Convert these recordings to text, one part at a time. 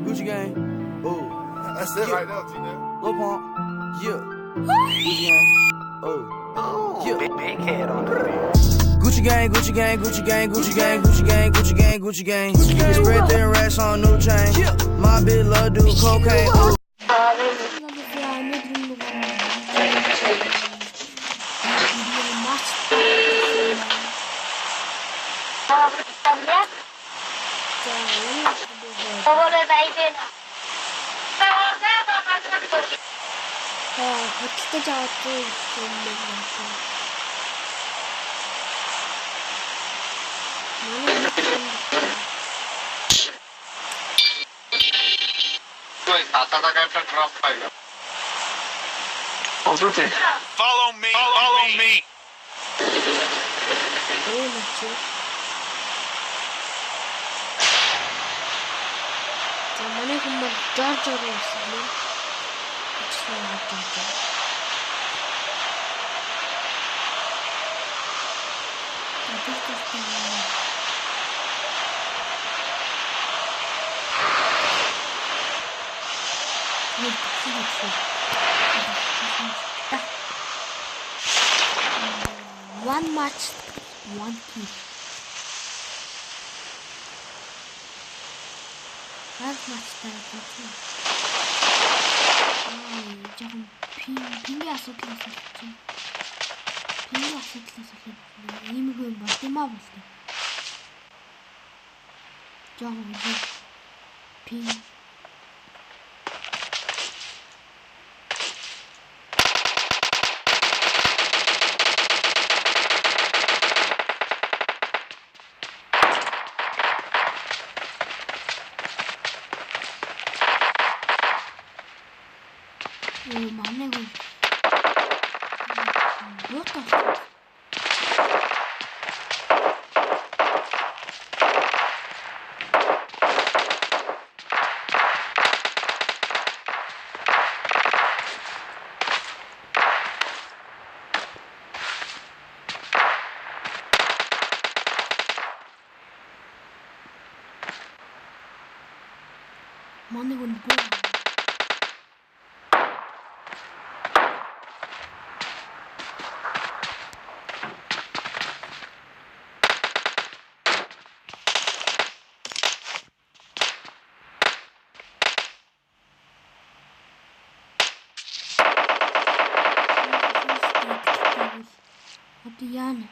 Gucci gang. Oh. That's it right there, T-Net. Lil Pump. Yeah. Gucci gang. Oh. Yeah. Big head on the beat. Gucci gang, Gucci gang, Gucci gang, Gucci gang, Gucci gang, Gucci gang, Gucci gang. Spread their racks on new chain. My bitch love do cocaine. Oh. Follow me, follow me. One match, one kill. One match 따라가지. 조금 빙계 асуудлаас болчих. 빙계 асуудлаас болчих. Иймэрхүү болдимаа болдог. Жохон пин 만나고 뭐였다 만나고 뭐 Diana.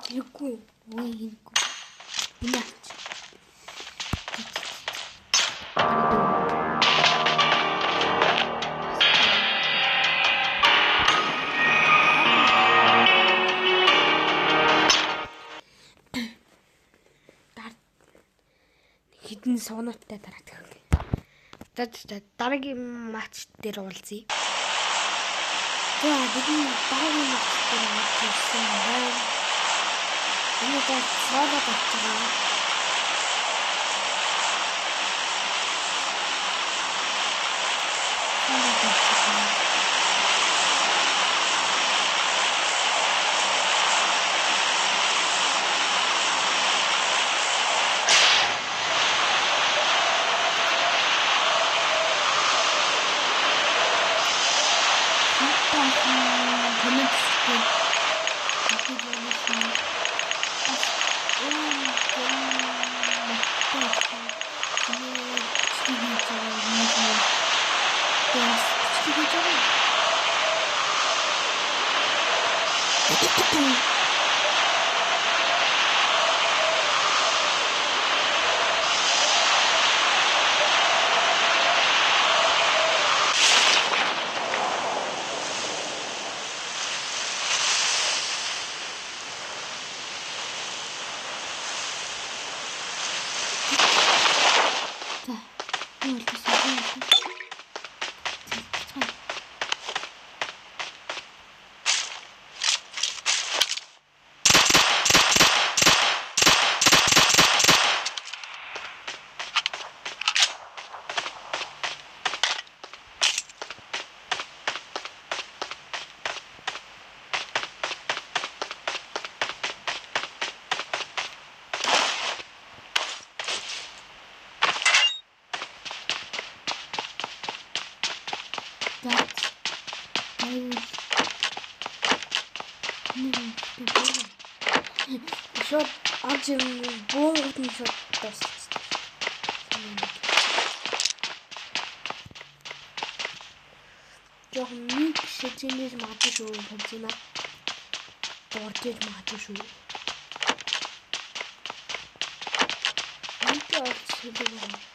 Легко, легко. Мягче. Хитэн суунуудтай дараад гэх юм. За дараагийн матч дээр уулзъя. За бидний дараагийн матч дээр уулзсан байна. Энэ бол соло болж байгаа. Шот ажим боогт нь шот тасч. Жохон нэг шижинэж магадгүй шүү хэмжинэ. Доржиж магадгүй шүү. Энд олж хэлээ.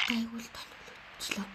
Айгуул таниулчлаа.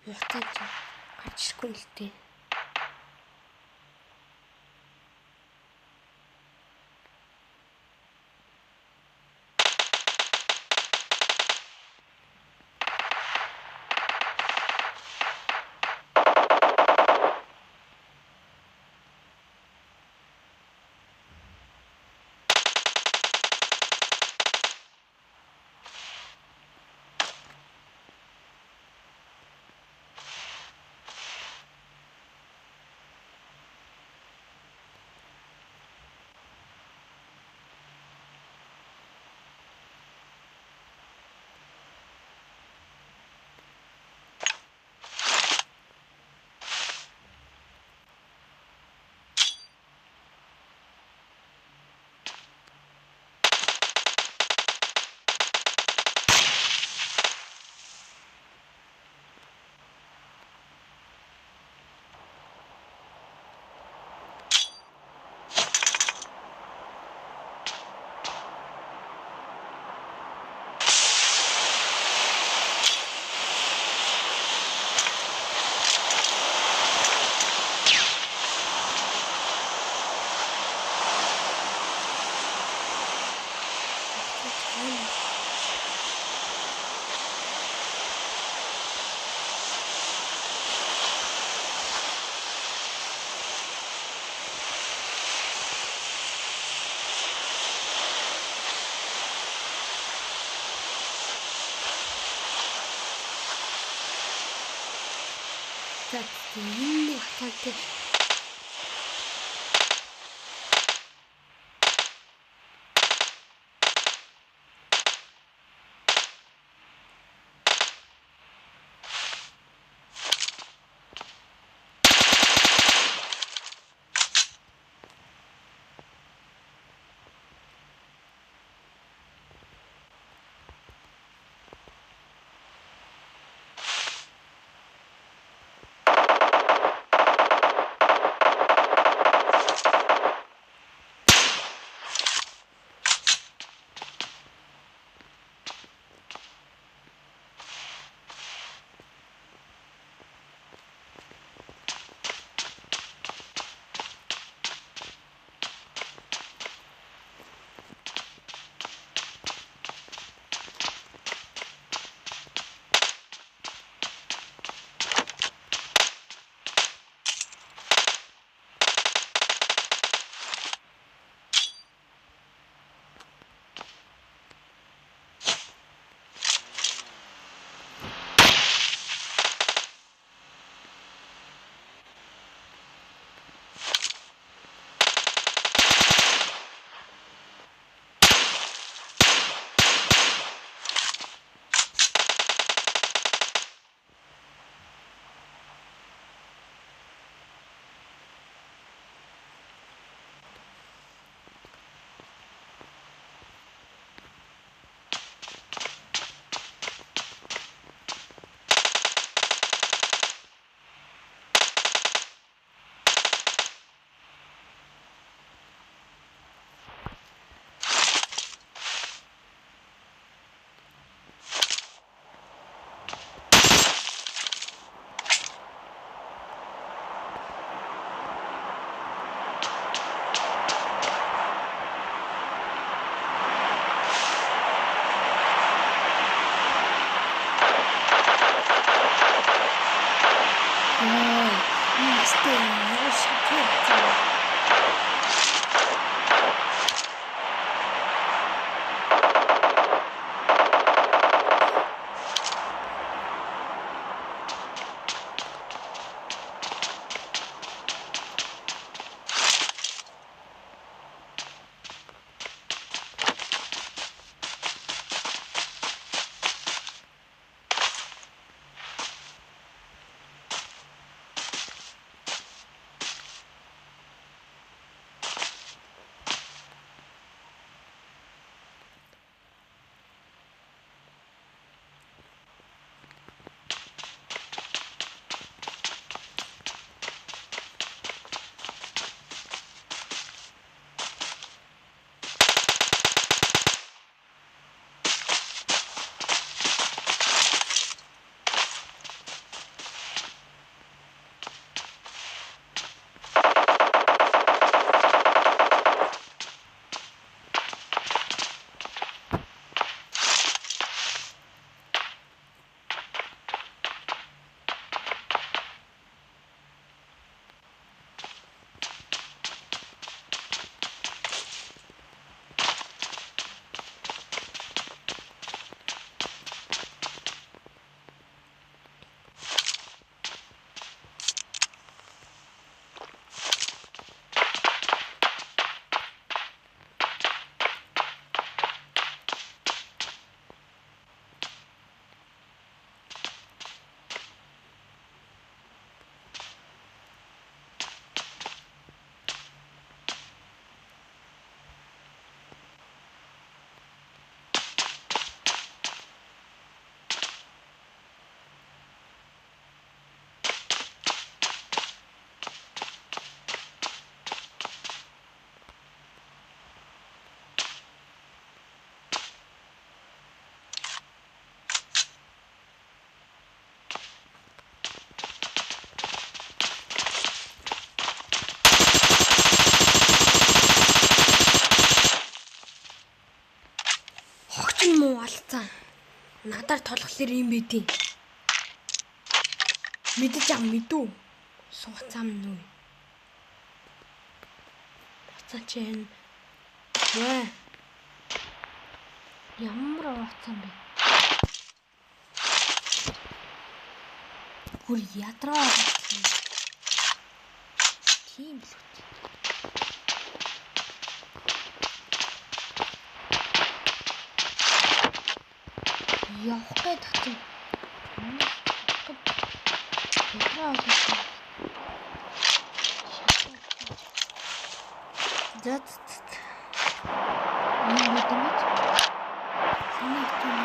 Мухтаж гарчгүй л дээ. За энэ хатантай гадаар толгохлоор юм байдیں۔ Мэдэж ам мэдүү. Сууцаам нү. Бацаачин. Яа. Ямар уцаан бэ? Бүр ядраа. Тийм л үү. Явах гэж татсан. Ядраа авсан. That's юм мэдэмж. Санаа тийм.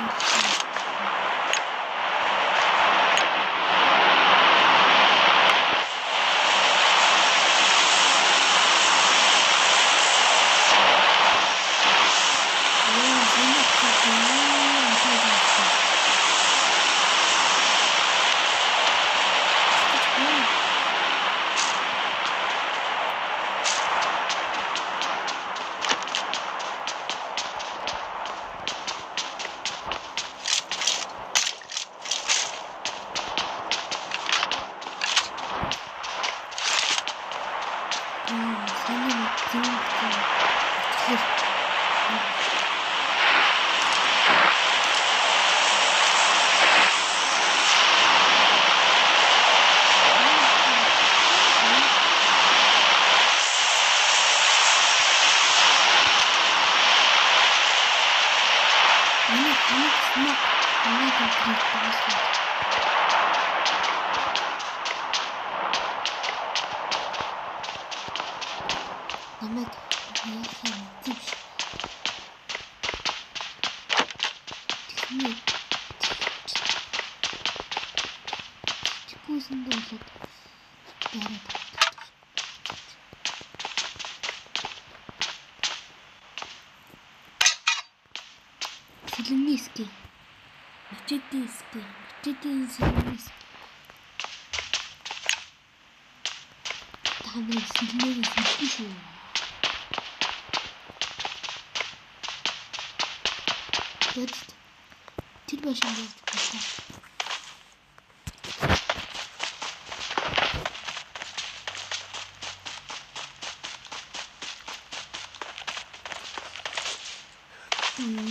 Намайг яасан тийм ш. Тикүүсэн дуулаад яриад. Сэлмиски. Мчэдиски. Мчэдиски. Тамир сэлмиски шүү. Тэр башин дээр байна.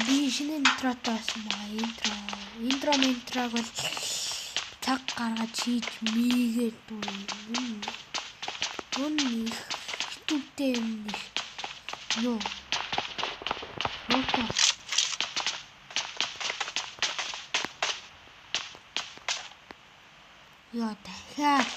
Би шинэ интротоос маа интрог бол цаг гаргаж хийж мийгээд юм их хитүүтэй юм их ёо нотоо яа дахиад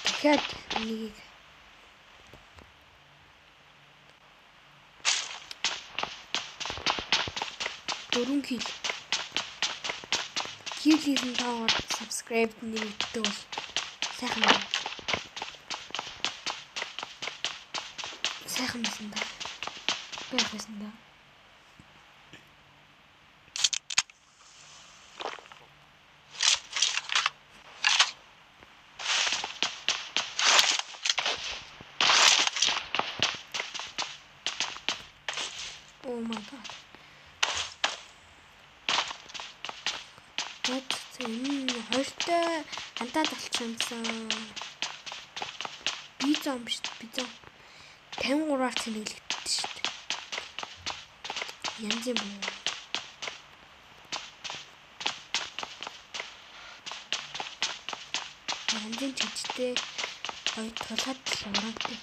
дахиад нэг дөрвөн хийлсэн таагаар subscribe нэгддэг бол сайхан байна. Сайхан байсан да. Байсан да. Oh my god. Хоёртой антаад болчихсон. Би зам биш би зам 53-аар цэнэглэгдсэн шүү дээ. Янз юм. Янзын чичтэй гоё тулаад урамтай.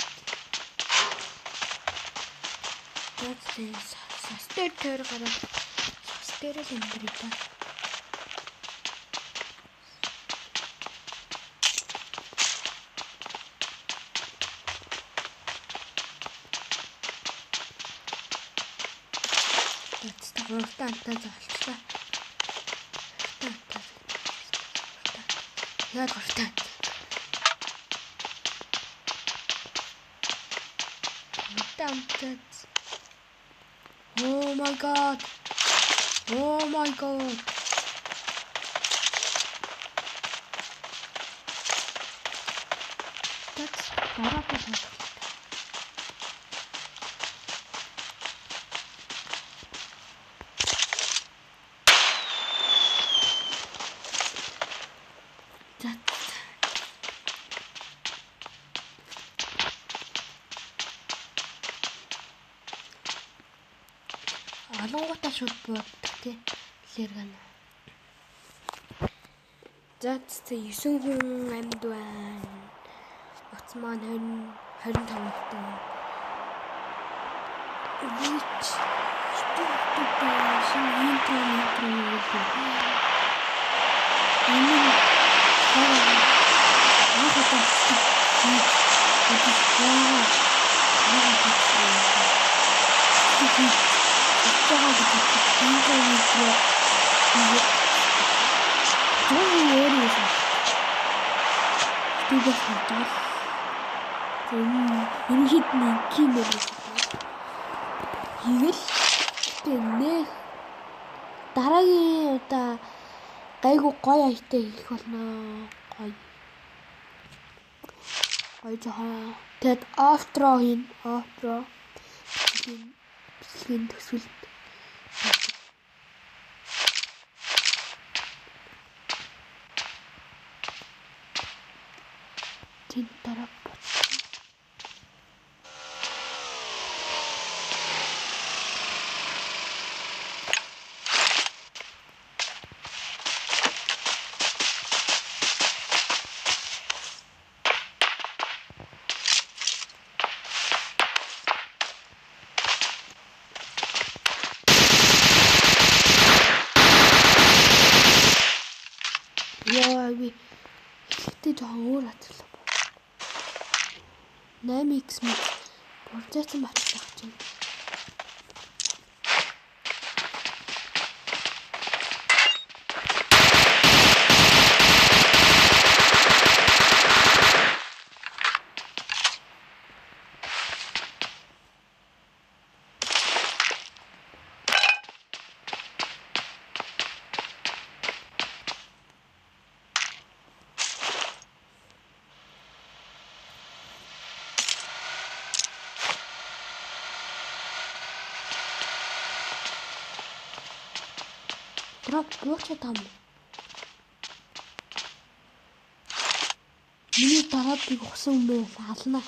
Састэй төр гараа. дээр л амьдрий та. Гуртаантай золчлаа. Яа гуртаа. Гуртаантай. Oh my god. Oh my god. That's horrible. Олонгуудаа шууд бууддаг тий. Лэргэн. За 9 хүн амьд байна. Утас маань 25 хүнтэй. Үгүй студенттэй шинэ интро дараагийн удаа гайгүй гоё аятаа хийх болно. Гоё жоо. Тэгэд outro хийн. Outro. Бичлэгийн төсвөлд тэн дараа өөр атгалаа. 8x мэд процессын батлах чинь. Drop бууч там. Миний дараадыг ухсан юм бэ? Ална.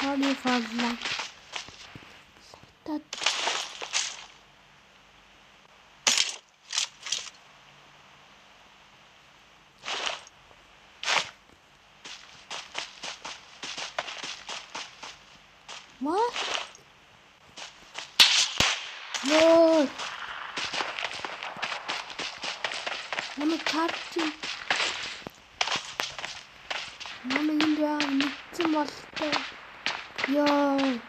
Sorry for that. What? No. I'm a captain. I'm in the Yo.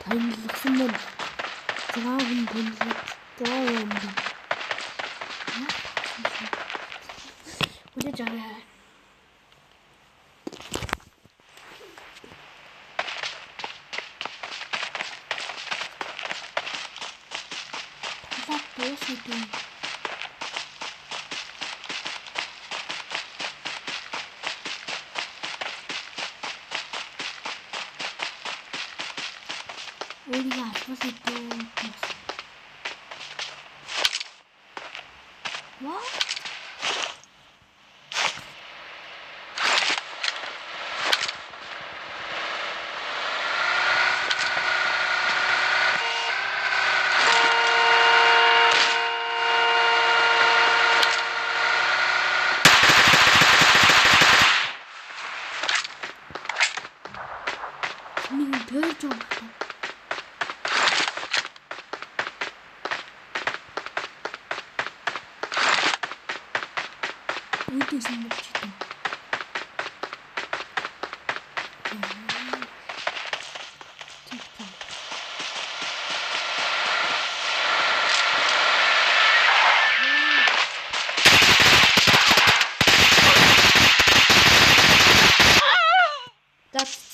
танилцсан байна. 6 хүн танилцсан. Үлээж аваа. Талаад дуусна. 우리가 알아서 또 뭐? 이거 별좀 어디서 먹지도? 진짜. That's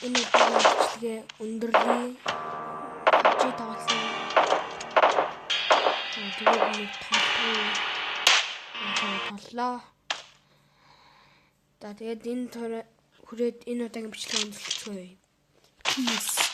энэ бичлэгээ өндөрлөе. Чи тоглосон. Тэгээд нэг тоглоо. За тэгээд энэ хүрээд энэ удаагийн бичлэгээ өндөрлөцгөөе. Peace.